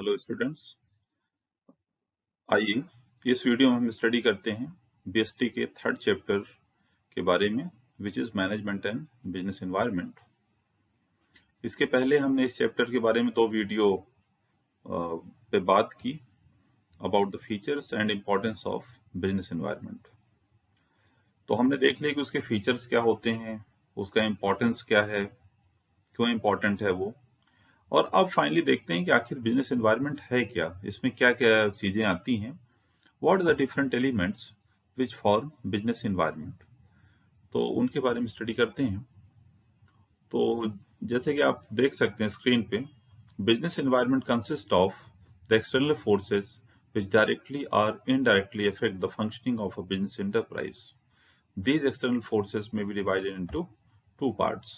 Hello students, आइए इस video में हम स्टडी करते हैं बीएसटी के थर्ड चैप्टर के बारे में, which is management and business environment. इसके पहले हमने इस चैप्टर के बारे में दो वीडियो पे बात की about the features and importance of business environment. तो हमने देख लिया कि उसके फीचर्स क्या होते हैं, उसका इम्पोर्टेंस क्या है, क्यों इम्पोर्टेंट है वो। और अब फाइनली देखते हैं कि आखिर बिजनेस एनवायरनमेंट है क्या, इसमें क्या क्या चीजें आती हैं, what are the different elements which form business environment। तो उनके बारे में स्टडी करते हैं। तो जैसे कि आप देख सकते हैं स्क्रीन पे, business environment consist of the external forces which directly or indirectly affect the functioning of a business enterprise. These external forces may be divided into two parts.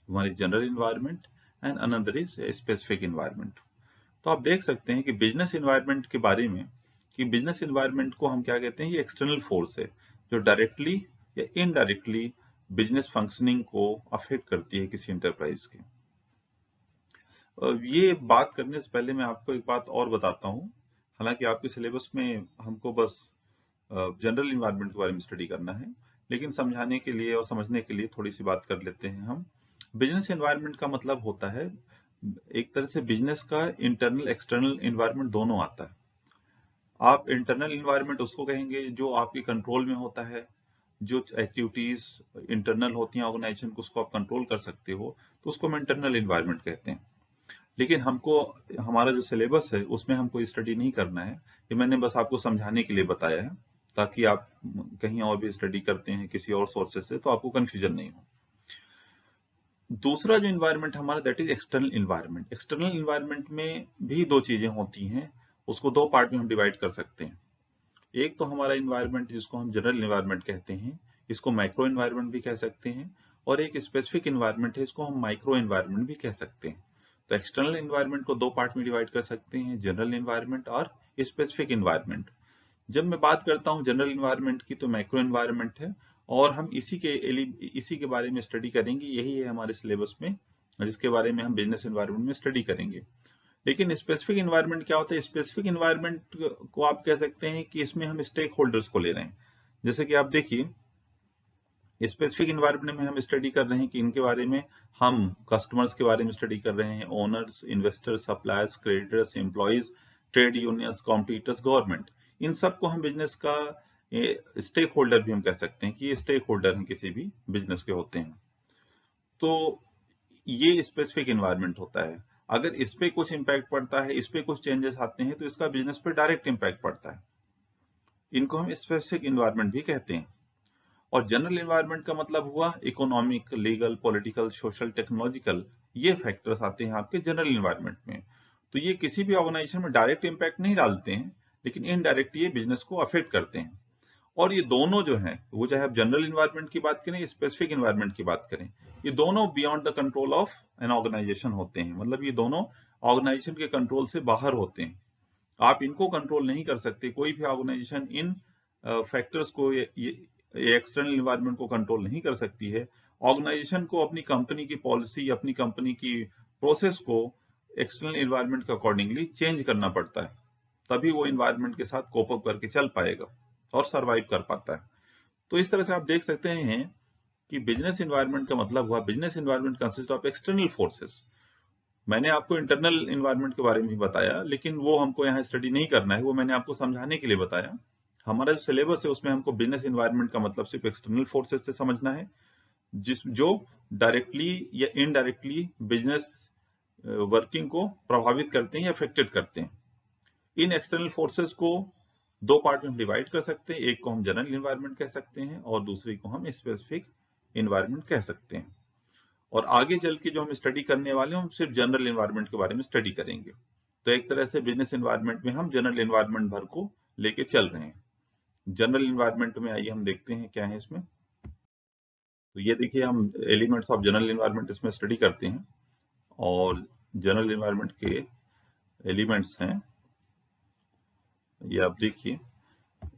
One is general environment and another is a specific environment. तो आप देख सकते हैं कि business environment के बारे में, कि बिजनेस एनवायरनमेंट को हम क्या कहते हैं, ये एक्सटर्नल फोर्स है जो डायरेक्टली या इनडायरेक्टली बिजनेस फंक्शनिंग को अफेक्ट करती है किसी एंटरप्राइज के। ये बात करने से पहले मैं आपको एक बात और बताता हूँ। हालांकि आपके सिलेबस में हमको बस जनरल इन्वायरमेंट के बारे में स्टडी करना है, लेकिन समझाने के लिए और समझने के लिए थोड़ी सी बात कर लेते हैं हम। बिजनेस एनवायरनमेंट का मतलब होता है, एक तरह से बिजनेस का इंटरनल एक्सटर्नल एनवायरनमेंट दोनों आता है। आप इंटरनल एनवायरनमेंट उसको कहेंगे जो आपके कंट्रोल में होता है, जो एक्टिविटीज इंटरनल होती हैं ऑर्गेनाइजेशन को, उसको आप कंट्रोल कर सकते हो, तो उसको हम इंटरनल एनवायरनमेंट कहते हैं। लेकिन हमको, हमारा जो सिलेबस है उसमें हमको स्टडी नहीं करना है, ये मैंने बस आपको समझाने के लिए बताया है, ताकि आप कहीं और भी स्टडी करते हैं किसी और सोर्सेज से तो आपको कंफ्यूजन नहीं हो। दूसरा जो इन्वायरमेंट हमारा, that is external environment. External environment में भी दो चीजें होती हैं, उसको दो पार्ट में हम डिवाइड कर सकते हैं। एक तो हमारा इन्वायरमेंट जिसको हम जनरल इन्वायरमेंट कहते हैं, इसको माइक्रो इन्वायरमेंट भी कह सकते हैं, और एक स्पेसिफिक इन्वायरमेंट है, इसको हम माइक्रो इन्वायरमेंट भी कह सकते हैं। तो एक्सटर्नल इन्वायरमेंट को दो पार्ट में डिवाइड कर सकते हैं, जनरल इन्वायरमेंट और स्पेसिफिक इन्वायरमेंट। जब मैं बात करता हूँ जनरल इन्वायरमेंट की, तो माइक्रो इन्वायरमेंट है, और हम इसी के बारे में स्टडी करेंगे। यही है हमारे सिलेबस में, जिसके बारे में हम बिजनेस इन्वायरमेंट में स्टडी करेंगे। लेकिन स्पेसिफिक इन्वायरमेंट क्या होता है? स्पेसिफिक इन्वायरमेंट को आप कह सकते हैं कि इसमें हम स्टेक होल्डर्स को ले रहे हैं। जैसे कि आप देखिए, स्पेसिफिक इन्वायरमेंट में हम स्टडी कर रहे हैं कि इनके बारे में, हम कस्टमर्स के बारे में स्टडी कर रहे हैं, owners, investors, suppliers, creditors, employees, trade unions, competitors, government. इन सबको हम बिजनेस का स्टेक होल्डर भी हम कह सकते हैं कि ये स्टेक होल्डर हैं, किसी भी बिजनेस के होते हैं। तो ये स्पेसिफिक इन्वायरमेंट होता है। अगर इस पे कुछ इंपैक्ट पड़ता है, इस पे कुछ चेंजेस आते हैं, तो इसका बिजनेस पे डायरेक्ट इंपैक्ट पड़ता है। इनको हम स्पेसिफिक इन्वायरमेंट भी कहते हैं। और जनरल इन्वायरमेंट का मतलब हुआ economic, legal, political, social, technological, ये फैक्टर्स आते हैं आपके जनरल इन्वायरमेंट में। तो ये किसी भी ऑर्गेनाइजेशन में डायरेक्ट इंपैक्ट नहीं डालते हैं, लेकिन इनडायरेक्ट ये बिजनेस को अफेक्ट करते हैं। और ये दोनों जो हैं, वो चाहे आप जनरल इन्वायरमेंट की बात करें, स्पेसिफिक इन्वायरमेंट की बात करें, ये दोनों beyond the control of an organization होते हैं। मतलब ये दोनों ऑर्गेनाइजेशन के कंट्रोल से बाहर होते हैं। आप इनको कंट्रोल नहीं कर सकते। कोई भी ऑर्गेनाइजेशन इन फैक्टर्स को, ये एक्सटर्नल इन्वायरमेंट को कंट्रोल नहीं कर सकती है। ऑर्गेनाइजेशन को अपनी कंपनी की पॉलिसी, अपनी कंपनी की प्रोसेस को एक्सटर्नल इन्वायरमेंट के अकॉर्डिंगली चेंज करना पड़ता है, तभी वो इन्वायरमेंट के साथ कोप अप करके चल पाएगा और सरवाइव कर पाता है। तो इस तरह से आप देख सकते हैं कि बिजनेस एनवायरनमेंट का मतलब हुआ, business environment consist of external forces. मैंने आपको इंटरनल एनवायरनमेंट के बारे में भी बताया, लेकिन वो हमको यहाँ स्टडी नहीं करना है, वो मैंने आपको समझाने के लिए बताया। हमारा जो सिलेबस है उसमें हमको बिजनेस एनवायरनमेंट का मतलब सिर्फ एक्सटर्नल फोर्सेस से समझना है, जो डायरेक्टली या इनडायरेक्टली बिजनेस वर्किंग को प्रभावित करते हैं या अफेक्टेड करते हैं। इन एक्सटर्नल फोर्सेस को दो पार्ट में डिवाइड कर सकते हैं, एक को हम जनरल इन्वायरमेंट कह सकते हैं और दूसरी को हम स्पेसिफिक इन्वायरमेंट कह सकते हैं। और आगे चल के जो हम स्टडी करने वाले हैं, हम सिर्फ जनरल इन्वायरमेंट के बारे में स्टडी करेंगे। तो एक तरह से बिजनेस इन्वायरमेंट में हम जनरल इन्वायरमेंट भर को लेके चल रहे हैं। जनरल इन्वायरमेंट में आइए हम देखते हैं क्या है इसमें। तो ये देखिए, हम एलिमेंट्स ऑफ जनरल इन्वायरमेंट इसमें स्टडी करते हैं, और जनरल इन्वायरमेंट के एलिमेंट्स हैं, ये आप देखिए।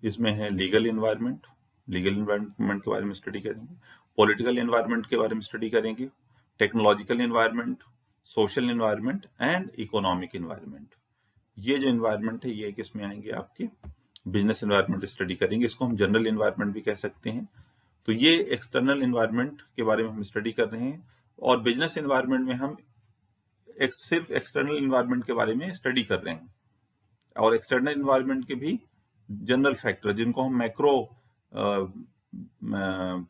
इसमें है लीगल इन्वायरमेंट, लीगल इन्वायरमेंट के बारे में स्टडी करेंगे, पॉलिटिकल इन्वायरमेंट के बारे में स्टडी करेंगे, technological environment, social environment and economic environment. ये जो एनवायरनमेंट है ये किस में आएंगे, आपके बिजनेस एनवायरनमेंट स्टडी करेंगे। इसको हम जनरल एनवायरनमेंट भी कह सकते हैं। तो ये एक्सटर्नल एनवायरनमेंट के बारे में हम स्टडी कर रहे हैं, और बिजनेस एनवायरनमेंट में हम सिर्फ एक्सटर्नल एनवायरनमेंट के बारे में स्टडी कर रहे हैं, और एक्सटर्नल एनवायरनमेंट के भी जनरल फैक्टर जिनको हम मैक्रो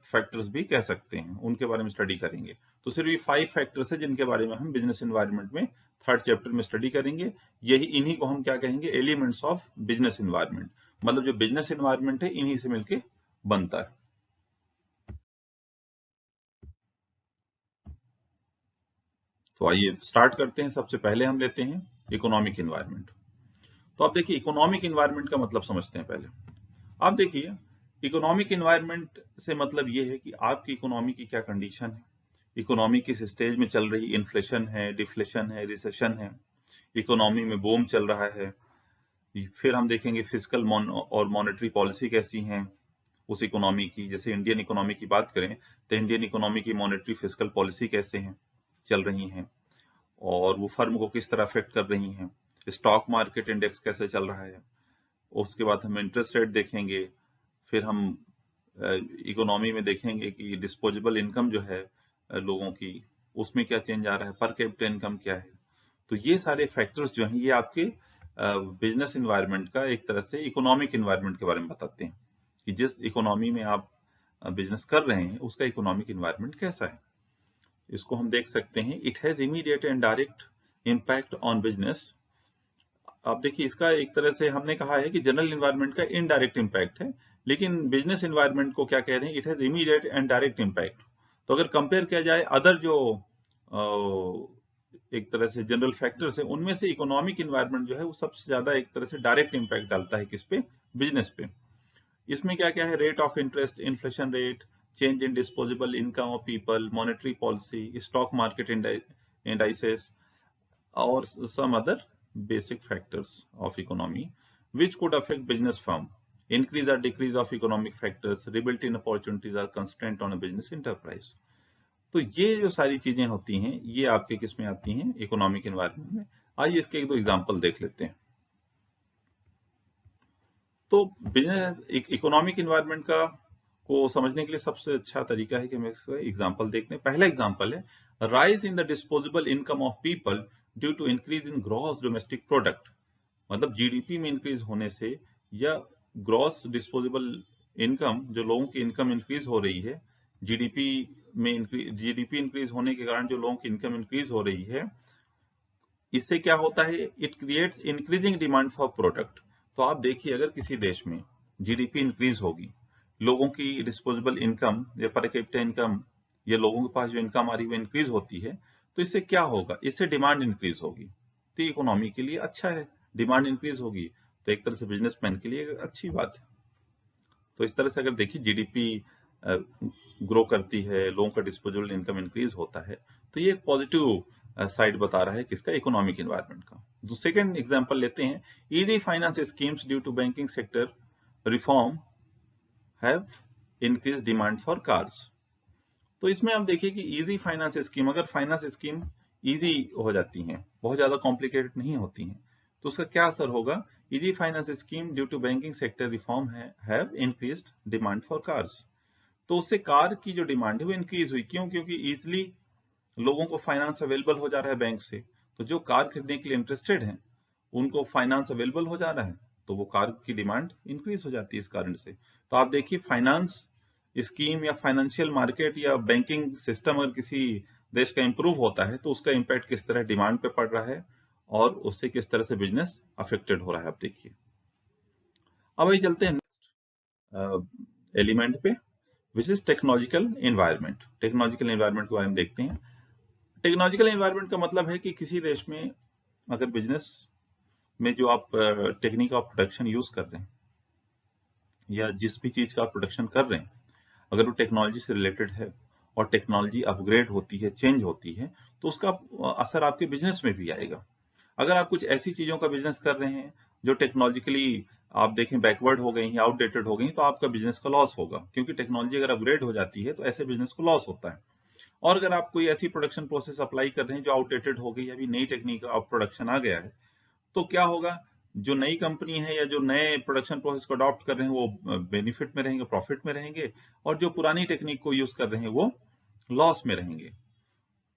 फैक्टर्स भी कह सकते हैं, उनके बारे में स्टडी करेंगे। तो सिर्फ ये 5 फैक्टर्स है जिनके बारे में हम बिजनेस एनवायरनमेंट में 3rd चैप्टर में स्टडी करेंगे। यही इन्हीं को हम क्या कहेंगे, एलिमेंट्स ऑफ बिजनेस एनवायरनमेंट। मतलब जो बिजनेस एनवायरनमेंट है इन्हीं से मिलके बनता है। तो आइए स्टार्ट करते हैं। सबसे पहले हम लेते हैं इकोनॉमिक एनवायरनमेंट। तो आप देखिए इकोनॉमिक एनवायरनमेंट का मतलब समझते हैं पहले। आप देखिए इकोनॉमिक एनवायरनमेंट से मतलब ये है कि आपकी इकोनॉमी की क्या कंडीशन है, इकोनॉमी किस स्टेज में चल रही, इन्फ्लेशन है, डिफ्लेशन है, रिसेशन है, इकोनॉमी में बूम चल रहा है। फिर हम देखेंगे फिजिकल और मॉनेटरी पॉलिसी कैसी हैं उस इकोनॉमी की। जैसे इंडियन इकोनॉमी की बात करें तो इंडियन इकोनॉमी की मॉनेटरी फिजिकल पॉलिसी कैसे हैं, चल रही हैं, और वो फर्म को किस तरह अफेक्ट कर रही हैं। स्टॉक मार्केट इंडेक्स कैसे चल रहा है। उसके बाद हम इंटरेस्ट रेट देखेंगे। फिर हम इकोनॉमी में देखेंगे कि डिस्पोजेबल इनकम जो है लोगों की, उसमें क्या चेंज आ रहा है, पर कैपिटा इनकम क्या है। तो ये सारे फैक्टर्स जो हैं ये आपके बिजनेस एनवायरनमेंट का एक तरह से इकोनॉमिक एनवायरनमेंट के बारे में बताते हैं कि जिस इकोनॉमी में आप बिजनेस कर रहे हैं उसका इकोनॉमिक एनवायरनमेंट कैसा है। इसको हम देख सकते हैं, it has immediate and direct impact on business. आप देखिए इसका एक तरह से हमने कहा है कि जनरल एनवायरनमेंट का इनडायरेक्ट इम्पैक्ट है, लेकिन बिजनेस एनवायरनमेंट को क्या कह रहे हैं, it has immediate and direct impact. तो अगर कंपेयर किया जाए अदर जो एक तरह से जनरल फैक्टर्स है, उनमें से इकोनॉमिक एनवायरनमेंट जो है वो सबसे ज्यादा एक तरह से डायरेक्ट इम्पैक्ट डालता है किस पे, बिजनेस पे। इसमें क्या क्या है, rate of interest, inflation rate, change in disposable income of people, monetary policy, stock market indices, और some other basic factors of economy which could affect business firm. Increase or decrease of economic factors, rebuilt in opportunities or constraint on a business enterprise. तो ये जो सारी चीजें होती हैं ये आपके किस में आती हैं, इकोनॉमिक एनवायरनमेंट में। आइए इसके एक दो एग्जांपल देख लेते हैं। तो बिजनेस इकोनॉमिक एनवायरनमेंट का को समझने के लिए सबसे अच्छा तरीका है कि हम इसका एग्जांपल देखते हैं। पहला एग्जांपल है rise in the disposable income of people due to increase in gross domestic product. मतलब जीडीपी में इंक्रीज होने से या ग्रॉस डिस्पोजेबल इनकम, जो लोगों की इनकम इंक्रीज हो रही है, जीडीपी में जीडीपी इंक्रीज होने के कारण जो लोगों की इनकम इंक्रीज हो रही है, इससे क्या होता है, it creates increasing demand for product. तो आप देखिए अगर किसी देश में जीडीपी इंक्रीज होगी, लोगों की डिस्पोजेबल इनकम या पर कैपिटा इनकम या लोगों के पास जो इनकम आ रही है वो इंक्रीज होती है, तो इससे क्या होगा, इससे डिमांड इंक्रीज होगी। तो इकोनॉमी के लिए अच्छा है, डिमांड इंक्रीज होगी तो एक तरह से बिजनेसमैन के लिए अच्छी बात है। तो इस तरह से अगर देखिए जीडीपी ग्रो करती है, लोगों का डिस्पोजेबल इनकम इंक्रीज होता है, तो ये एक पॉजिटिव साइड बता रहा है किसका, इकोनॉमिक एनवायरनमेंट का। तो सेकंड एग्जांपल लेते हैं, easy finance schemes due to banking sector reform have increase demand for cars. तो इसमें आप देखिए कि इजी फाइनेंस स्कीम, अगर फाइनेंस स्कीम इजी हो जाती हैं, बहुत ज्यादा कॉम्प्लिकेटेड नहीं होती हैं, तो उसका क्या असर होगा, easy finance scheme due to banking sector reform have increased demand for cars. तो उससे कार की जो डिमांड है वो इंक्रीज हुई। क्यों? क्योंकि इजिली लोगों को फाइनेंस अवेलेबल हो जा रहा है बैंक से, तो जो कार खरीदने के लिए इंटरेस्टेड हैं उनको फाइनेंस अवेलेबल हो जा रहा है, तो वो कार की डिमांड इंक्रीज हो जाती है इस कारण से। तो आप देखिए फाइनेंस स्कीम या फाइनेंशियल मार्केट या बैंकिंग सिस्टम अगर किसी देश का इंप्रूव होता है तो उसका इंपैक्ट किस तरह डिमांड पे पड़ रहा है और उससे किस तरह से बिजनेस अफेक्टेड हो रहा है, आप देखिए। अब वही चलते हैं नेक्स्ट एलिमेंट पे, which is technological environment. Technological environment के बारे में देखते हैं। टेक्नोलॉजिकल एनवायरनमेंट का मतलब है कि किसी देश में अगर बिजनेस में जो आप टेक्निक ऑफ प्रोडक्शन यूज कर रहे हैं या जिस भी चीज का आप प्रोडक्शन कर रहे हैं, अगर वो टेक्नोलॉजी से रिलेटेड है और टेक्नोलॉजी अपग्रेड होती है, चेंज होती है, तो उसका असर आपके बिजनेस में भी आएगा। अगर आप कुछ ऐसी चीजों का बिजनेस कर रहे हैं जो टेक्नोलॉजिकली आप देखें बैकवर्ड हो गई या आउटडेटेड हो गई, तो आपका बिजनेस का लॉस होगा, क्योंकि टेक्नोलॉजी अगर अपग्रेड हो जाती है तो ऐसे बिजनेस को लॉस होता है। और अगर आप कोई ऐसी प्रोडक्शन प्रोसेस अप्लाई कर रहे हैं जो आउटडेटेड हो गई, अभी नई टेक्निक ऑफ प्रोडक्शन आ गया है, तो क्या होगा, जो नई कंपनी है या जो नए प्रोडक्शन प्रोसेस को अडॉप्ट कर रहे हैं वो बेनिफिट में रहेंगे, प्रॉफिट में रहेंगे, और जो पुरानी टेक्निक को यूज कर रहे हैं वो लॉस में रहेंगे।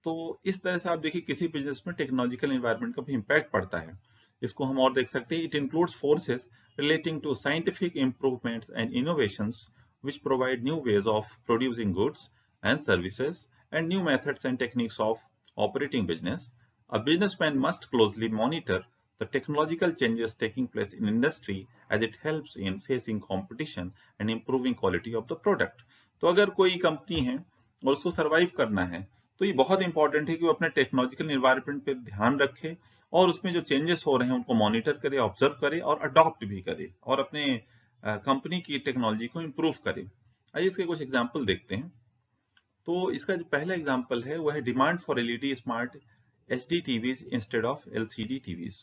तो इस तरह से आप देखिए किसी बिजनेस में टेक्नोलॉजिकल एनवायरनमेंट का भी इम्पैक्ट पड़ता है। इसको हम और देख सकते हैं, it includes forces relating to scientific improvements and innovations which provide new ways of producing goods and services and new methods and techniques of operating business. A businessman must closely monitor the technological changes taking place in industry as it helps in facing competition and improving quality of the product. तो अगर कोई company है और उसको survive करना है, तो ये बहुत इंपॉर्टेंट है कि वो अपने टेक्नोलॉजिकल एनवायरनमेंट पे ध्यान रखे और उसमें जो चेंजेस हो रहे हैं उनको मॉनिटर करे, ऑब्जर्व करे और अडॉप्ट भी करे और अपने कंपनी की टेक्नोलॉजी को इम्प्रूव करे। आइए इसके कुछ एग्जांपल देखते हैं। तो इसका जो पहला एग्जांपल है वो है demand for LED smart HD TVs instead of LCD TVs.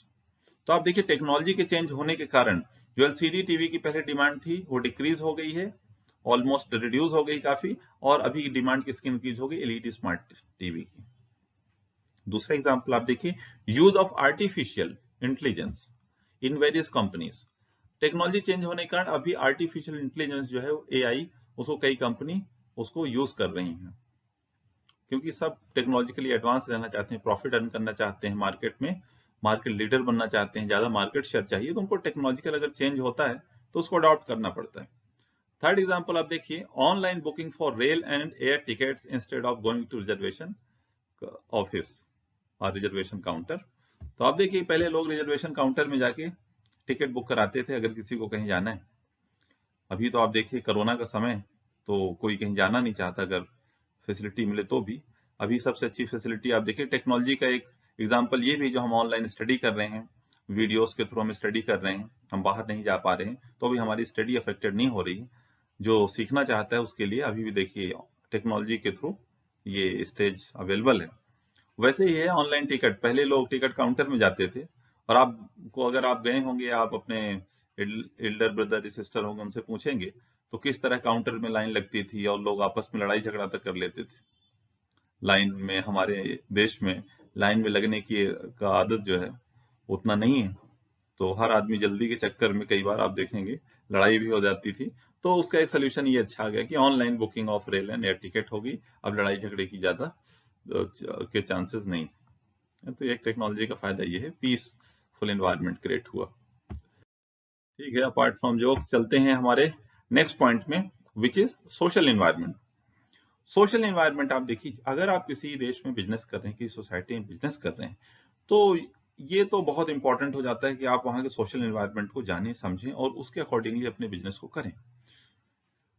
तो आप देखिए टेक्नोलॉजी के चेंज होने के कारण जो एलसीडी टीवी की पहले डिमांड थी वो डिक्रीज हो गई है, ऑलमोस्ट रिड्यूस हो गई काफी, और अभी डिमांड किसकी इंक्रीज हो गई, एलईडी स्मार्ट टीवी की। दूसरा एग्जांपल आप देखिए, use of artificial intelligence in various companies. Technology change होने के कारण अभी आर्टिफिशियल इंटेलिजेंस जो है एआई, उसको कई कंपनी उसको यूज कर रही हैं, क्योंकि सब टेक्नोलॉजिकली एडवांस रहना चाहते हैं, प्रॉफिट अर्न करना चाहते हैं मार्केट में, मार्केट लीडर बनना चाहते हैं, ज्यादा मार्केट शेयर चाहिए, तो उनको टेक्नोलॉजिकल अगर चेंज होता है तो उसको अडॉप्ट करना पड़ता है। थर्ड एग्जांपल आप देखिए, online booking for rail and air tickets instead of going to reservation office और रिजर्वेशन काउंटर। तो आप देखिए पहले लोग रिजर्वेशन काउंटर में जाके टिकट बुक कराते थे अगर किसी को कहीं जाना है। अभी तो आप देखिए कोरोना का समय, तो कोई कहीं जाना नहीं चाहता, अगर फैसिलिटी मिले तो भी। अभी सबसे अच्छी फैसिलिटी आप देखिए, टेक्नोलॉजी का एक एग्जांपल ये भी, जो हम ऑनलाइन स्टडी कर रहे हैं, वीडियोस के थ्रू हम स्टडी कर रहे हैं, हम बाहर नहीं जा पा रहे हैं तो भी हमारी स्टडी अफेक्टेड नहीं हो रही। जो सीखना चाहता है उसके लिए अभी भी देखिए टेक्नोलॉजी के थ्रू ये स्टेज अवेलेबल है। वैसे ही है ऑनलाइन टिकट, पहले लोग टिकट काउंटर में जाते थे, और आपको अगर आप गए होंगे, आप अपने एल्डर ब्रदर सिस्टर होंगे उनसे पूछेंगे तो किस तरह काउंटर में लाइन लगती थी और लोग आपस में लड़ाई झगड़ा तक कर लेते थे लाइन में। हमारे देश में लाइन में लगने की का आदत जो है उतना नहीं है, तो हर आदमी जल्दी के चक्कर में कई बार आप देखेंगे लड़ाई भी हो जाती थी। तो उसका एक सोल्यूशन ये अच्छा आ गया कि online booking of rail and air ticket होगी, अब लड़ाई झगड़े की ज्यादा के चांसेस नहीं। तो एक टेक्नोलॉजी का फायदा ये है, पीसफुल एनवायरनमेंट क्रिएट हुआ। ठीक है, अपार्ट फ्रॉम जोक्स चलते हैं हमारे नेक्स्ट पॉइंट में, which is social environment. Social environment आप देखिए, अगर आप किसी देश में बिजनेस कर रहे हैं, किसी सोसाइटी में बिजनेस कर रहे हैं, तो ये तो बहुत इंपॉर्टेंट हो जाता है कि आप वहां के सोशल एनवायरनमेंट को जानें, समझें और उसके अकॉर्डिंगली अपने बिजनेस को करें।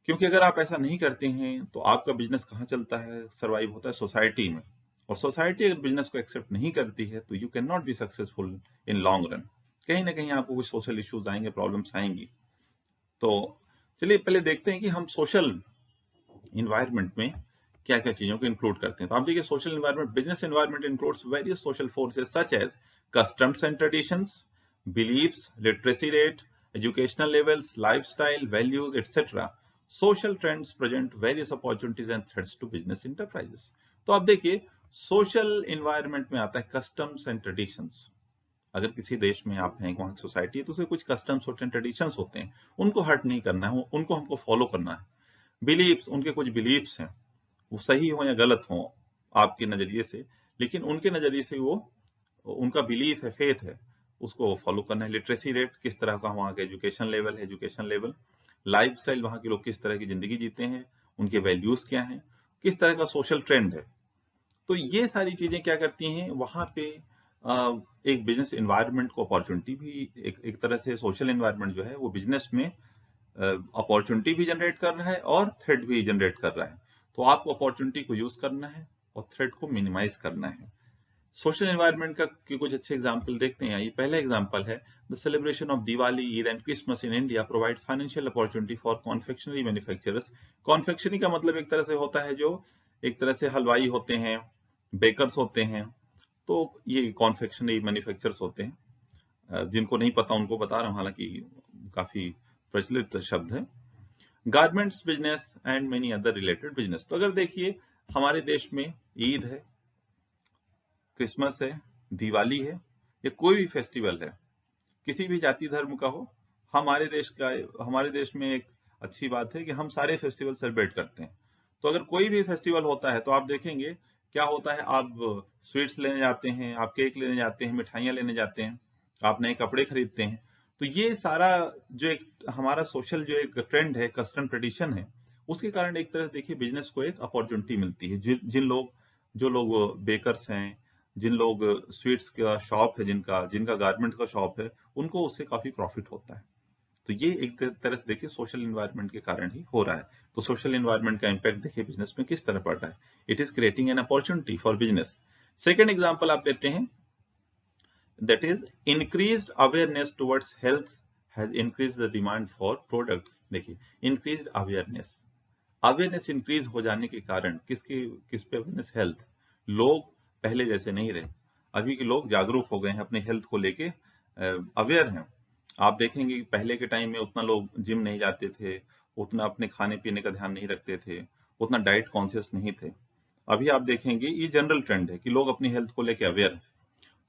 क्योंकि अगर आप ऐसा नहीं करते हैं तो आपका बिजनेस कहाँ चलता है, सर्वाइव होता है सोसाइटी में, और सोसाइटी अगर बिजनेस को एक्सेप्ट नहीं करती है तो you can not be successful in long run. कहीं ना कहीं आपको कुछ सोशल इश्यूज आएंगे, प्रॉब्लम्स आएंगी। तो चलिए पहले देखते हैं कि हम सोशल इन्वायरमेंट में क्या क्या चीजों को इंक्लूड करते हैं। तो आप देखिए, social environment, business environment includes various social forces such as customs and traditions, beliefs, literacy rate, educational levels, lifestyle, values, etc. Social trends present various opportunities and threats to business enterprises. तो आप देखिए, social environment में आता है customs and traditions. अगर किसी देश में आप हैं, वहां की सोसाइटी है, तो उसके कुछ कस्टम्स होते हैं, ट्रेडिशंस होते हैं, उनको हर्ट नहीं करना है, उनको हमको फॉलो करना है। बिलीव्स, उनके कुछ बिलीव्स हैं, वो सही हो या गलत हो आपके नजरिए से, लेकिन उनके नजरिए से वो उनका बिलीफ है, फेथ है, उसको फॉलो करना है। लिटरेसी रेट, किस तरह का वहाँ का एजुकेशन लेवल है, एजुकेशन लेवल। लाइफस्टाइल, वहाँ के लोग किस तरह की जिंदगी जीते हैं, उनके वैल्यूज क्या हैं, किस तरह का सोशल ट्रेंड है। तो ये सारी चीजें क्या करती हैं, वहाँ पे एक बिजनेस एनवायरनमेंट को अपॉर्चुनिटी भी, एक तरह से सोशल एनवायरनमेंट जो है वो बिजनेस में अपॉर्चुनिटी भी जनरेट कर रहा है और थ्रेट भी जनरेट कर रहा है। तो आपको अपॉर्चुनिटी को यूज करना है और थ्रेट को मिनिमाइज करना है। सोशल एनवायरनमेंट का के कुछ अच्छे एग्जांपल देखते हैं। ये पहला एग्जांपल है, the celebration of Diwali, Eid and Christmas in India provide financial opportunity for confectionery manufacturers. Confectionery का मतलब एक तरह से होता है, जो एक तरह से हलवाई होते हैं, बेकर्स होते हैं, तो ये कॉन्फेक्शनरी मैन्युफैक्चरर्स होते हैं। जिनको नहीं पता उनको बता रहा हूँ, हालांकि काफी प्रचलित शब्द है। Garments business and many other related business. तो अगर देखिए, हमारे देश में ईद है, क्रिसमस है, दिवाली है, या कोई भी फेस्टिवल है, किसी भी जाति धर्म का हो, हमारे देश में एक अच्छी बात है कि हम सारे फेस्टिवल सेलिब्रेट करते हैं। तो अगर कोई भी फेस्टिवल होता है तो आप देखेंगे क्या होता है, आप स्वीट्स लेने जाते हैं, आप केक लेने जाते हैं, मिठाइयाँ लेने जाते हैं, आप नए कपड़े खरीदते हैं। तो ये सारा जो एक हमारा सोशल जो एक ट्रेंड है, कस्टम ट्रेडिशन है, उसके कारण एक तरह से देखिए बिजनेस को एक अपॉर्चुनिटी मिलती है। जो लोग बेकर्स हैं, जिन लोग स्वीट्स का शॉप है, जिनका जिनका गारमेंट का शॉप है, उनको उससे काफी प्रॉफिट होता है। तो ये एक तरह से देखिए सोशल एनवायरनमेंट के कारण ही हो रहा है। तो सोशल एनवायरनमेंट का इम्पैक्ट देखिए बिजनेस में किस तरह पड़ रहा है। It is creating an opportunity for business. Second example आप लेते हैं, that is increased awareness towards health has increase the demand for products. देखिए इंक्रीज्ड अवेयरनेस इंक्रीज हो जाने के कारण किस पे अवेयरनेस, हेल्थ। लोग पहले जैसे नहीं रहे, अभी के लोग जागरूक हो गए हैं, अपने हेल्थ को लेके अवेयर हैं। आप देखेंगे कि पहले के टाइम में उतना लोग जिम नहीं जाते थे, उतना अपने खाने पीने का ध्यान नहीं रखते थे, उतना डाइट कॉन्शियस नहीं थे। अभी आप देखेंगे ये जनरल ट्रेंड है कि लोग अपनी हेल्थ को लेके अवेयर हैं।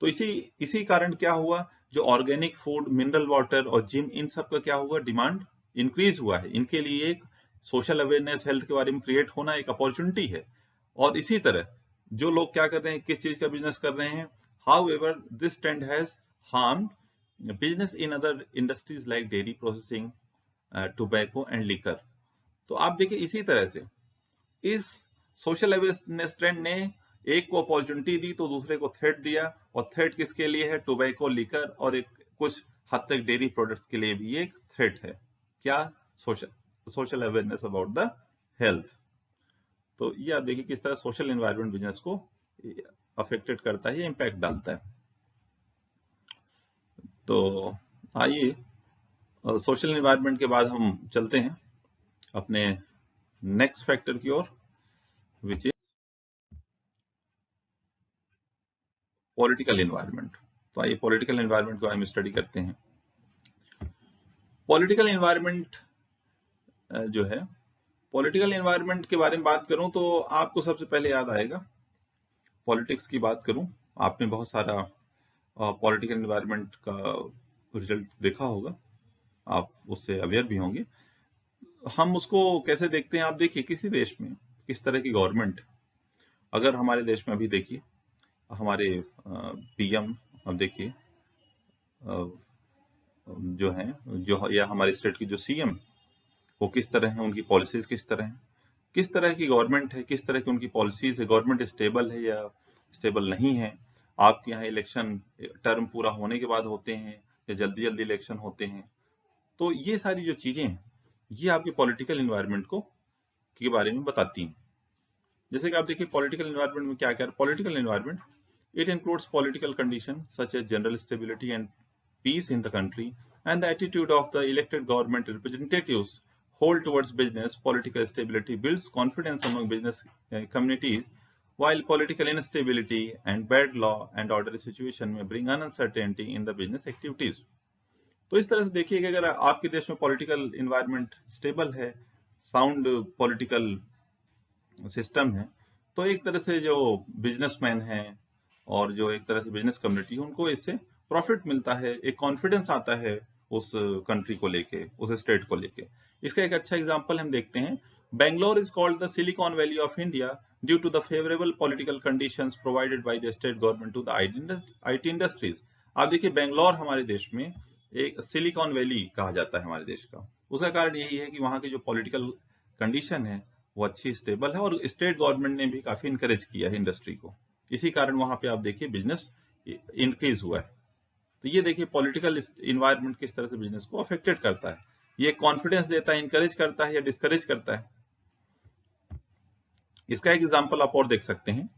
तो इसी इसी कारण क्या हुआ, जो ऑर्गेनिक फूड, मिनरल वाटर और जिम, इन सब का क्या हुआ, डिमांड इंक्रीज हुआ है। इनके लिए एक सोशल अवेयरनेस, हेल्थ के बारे में क्रिएट होना एक अपॉर्चुनिटी है। और इसी तरह जो लोग क्या कर रहे हैं, किस चीज का बिजनेस कर रहे हैं, how ever this trend has harm business in other industries like dairy processing, tobacco and liquor. तो आप देखिए इसी तरह से इस सोशल अवेयरनेस ट्रेंड ने एक को अपॉर्चुनिटी दी तो दूसरे को थ्रेट दिया। और थ्रेट किसके लिए है, टोबैको, लिकर और एक कुछ हद तक डेयरी प्रोडक्ट्स के लिए भी एक थ्रेट है। क्या, social awareness about the health. तो ये आप देखिए किस तरह सोशल एनवायरनमेंट बिजनेस को अफेक्टेड करता है, इंपैक्ट डालता है। तो आइए सोशल एनवायरनमेंट के बाद हम चलते हैं अपने नेक्स्ट फैक्टर की ओर, विच इज पॉलिटिकल एनवायरनमेंट। तो आइए पॉलिटिकल एनवायरनमेंट के बारे में स्टडी करते हैं। पॉलिटिकल एनवायरनमेंट जो है, पॉलिटिकल एनवायरनमेंट के बारे में बात करूं तो आपको सबसे पहले याद आएगा, पॉलिटिक्स की बात करूं, आपने बहुत सारा पॉलिटिकल एनवायरनमेंट का रिजल्ट देखा होगा, आप उससे अवेयर भी होंगे। हम उसको कैसे देखते हैं, आप देखिए किसी देश में किस तरह की गवर्नमेंट, अगर हमारे देश में अभी देखिए हमारे पीएम, अब देखिए जो है, जो या हमारे स्टेट की जो सीएम, वो किस तरह है, उनकी पॉलिसीज किस तरह है, किस तरह की गवर्नमेंट है, किस तरह की उनकी पॉलिसीज है, गवर्नमेंट स्टेबल है या स्टेबल नहीं है। आपके यहाँ इलेक्शन टर्म पूरा होने के बाद होते हैं या जल्दी जल्दी इलेक्शन होते हैं। तो ये सारी जो चीजें हैं, ये आपके पॉलिटिकल इन्वायरमेंट को के बारे में बताती हैं। जैसे कि आप देखिए पॉलिटिकल इन्वायरमेंट में क्या क्या, political environment it includes political conditions such as general stability and peace in the country and the attitude of the elected government representatives hold towards business. Political stability builds confidence among business communities, while political instability and bad law and order situation may bring uncertainty in the business activities. तो इस तरह से देखिए कि अगर आपके देश में पॉलिटिकल इन्वायरमेंट स्टेबल है, साउंड पॉलिटिकल सिस्टम है, तो एक तरह से जो बिजनेसमैन हैं और जो एक तरह से बिजनेस कम्युनिटी है, उनको इससे प्रॉफिट मिलता है, एक कॉन्फिडेंस आता है उस कंट्री को लेके, उस स्टेट को लेके। इसका एक अच्छा एग्जांपल हम देखते हैं, Bangalore is called the Silicon Valley of India due to the favourable political conditions provided by the state government to the IT industries. आप देखिए बेंगलोर हमारे देश में एक सिलिकॉन वैली कहा जाता है हमारे देश का। उसका कारण यही है कि वहाँ की जो पॉलिटिकल कंडीशन है वो अच्छी स्टेबल है और स्टेट गवर्नमेंट ने भी काफी इंकरेज किया है इंडस्ट्री को। इसी कारण वहां पे आप देखिए बिजनेस इंक्रीज हुआ है। तो ये देखिए पॉलिटिकल इन्वायरमेंट किस तरह से बिजनेस को अफेक्टेड करता है, ये कॉन्फिडेंस देता है, इंकरेज करता है या डिस्करेज करता है। इसका एक एग्जांपल आप और देख सकते हैं,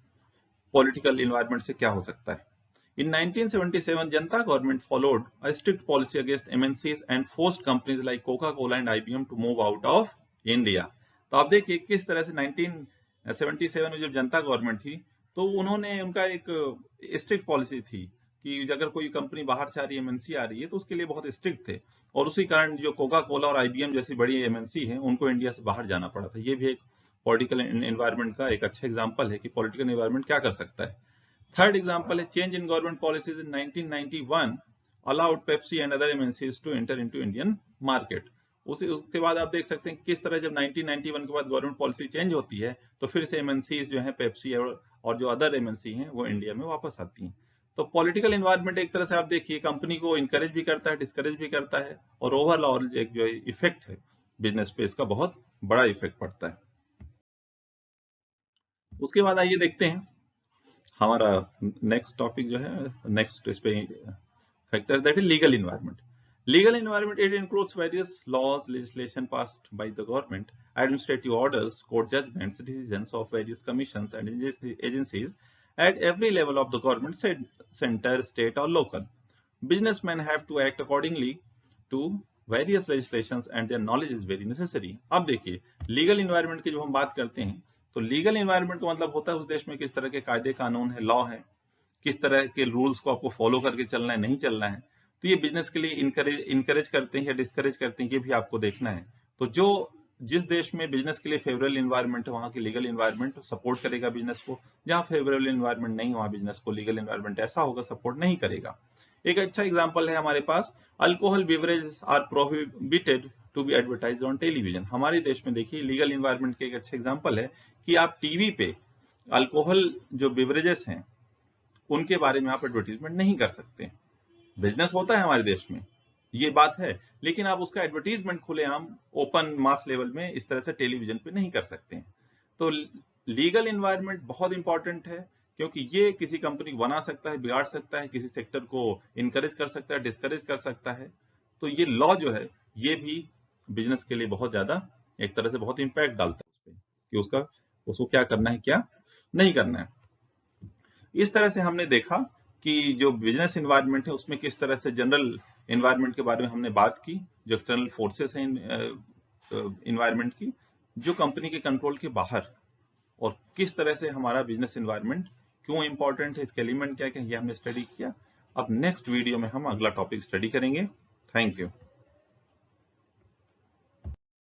पॉलिटिकल इन्वायरमेंट से क्या हो सकता है। In 1977, Janata government followed a strict policy against MNCs and forced companies like Coca-Cola and IBM to move out of India. तो आप देखिए किस तरह से 1977 में जब जनता गवर्नमेंट थी तो उन्होंने, उनका एक स्ट्रिक्ट पॉलिसी थी कि अगर कोई कंपनी बाहर से आ रही है, एमएनसी आ रही है, तो उसके लिए बहुत स्ट्रिक्ट थे। और उसी कारण जो कोका कोला और आईबीएम जैसी बड़ी एमएनसी हैं उनको इंडिया से बाहर जाना पड़ा था। ये भी एक पॉलिटिकल एनवायरनमेंट का एक अच्छा एग्जांपल है कि पॉलिटिकल एनवायरनमेंट क्या कर सकता है। थर्ड एग्जांपल है change in government policies in 1991 allowed Pepsi and other MNCs to enter into Indian market. उसके बाद आप देख सकते हैं किस तरह जब 1991 के बाद गवर्नमेंट पॉलिसी चेंज होती है तो फिर से एमएनसीज जो है पेप्सी और जो अदर एमएनसी हैं वो इंडिया में वापस आती हैं। तो पॉलिटिकल एनवायरनमेंट एक तरह से आप देखिए कंपनी को इंकरेज भी करता है, डिस्करेज भी करता है, और ओवरऑल एक जो इफेक्ट है बिजनेस पे इसका बहुत बड़ा इफेक्ट पड़ता है। उसके बाद आइए देखते हैं हमारा नेक्स्ट टॉपिक जो है, नेक्स्ट इस पे factor that is legal environment. Legal environment, it includes various laws, legislation passed by the government, administrative orders, court judgments, decisions of various commissions and agencies at every level of the government, center, state or local. Businessmen have to act accordingly to various legislations and their knowledge is very necessary. अब देखिए legal environment की जब हम बात करते हैं तो legal environment का मतलब होता है उस देश में किस तरह के कायदे कानून है, लॉ है, किस तरह के रूल्स को आपको फॉलो करके चलना है, नहीं चलना है। तो ये बिजनेस के लिए इनकरेज करते हैं या डिस्करेज करते हैं, ये भी आपको देखना है। तो जो जिस देश में बिजनेस के लिए फेवरेबल इन्वायरमेंट है वहां की लीगल इन्वायरमेंट सपोर्ट करेगा बिजनेस को, जहां फेवरेबल इन्वायरमेंट नहीं वहां बिजनेस को लीगल इन्वायरमेंट ऐसा होगा सपोर्ट नहीं करेगा। एक अच्छा एग्जांपल है हमारे पास, alcohol beverages are prohibited to be advertise on television. हमारे देश में देखिए लीगल इन्वायरमेंट के एक अच्छा एग्जांपल है कि आप टीवी पे अल्कोहल जो बेवरेजेस हैं उनके बारे में आप एडवर्टीजमेंट नहीं कर सकते। बिजनेस होता है हमारे देश में, ये बात है, लेकिन आप उसका एडवर्टीजमेंट खुलेआम ओपन मास लेवल में इस तरह से टेलीविजन पे नहीं कर सकते हैं। तो लीगल इन्वायरमेंट बहुत इंपॉर्टेंट है क्योंकि ये किसी कंपनी को बना सकता है, बिगाड़ सकता है, किसी सेक्टर को इनकरेज कर सकता है, डिस्करेज कर सकता है। तो ये लॉ जो है ये भी बिजनेस के लिए बहुत ज्यादा एक तरह से बहुत इंपैक्ट डालता है उस पर कि उसको क्या करना है, क्या नहीं करना है। इस तरह से हमने देखा कि जो बिजनेस एनवायरनमेंट है उसमें किस तरह से जनरल एनवायरनमेंट के बारे में हमने बात की, जो एक्सटर्नल फोर्सेस हैं एनवायरनमेंट की, जो कंपनी के कंट्रोल के बाहर, और किस तरह से हमारा बिजनेस एनवायरनमेंट क्यों इंपॉर्टेंट है, इसके एलिमेंट क्या क्या ये हमने स्टडी किया। अब नेक्स्ट वीडियो में हम अगला टॉपिक स्टडी करेंगे। Thank you.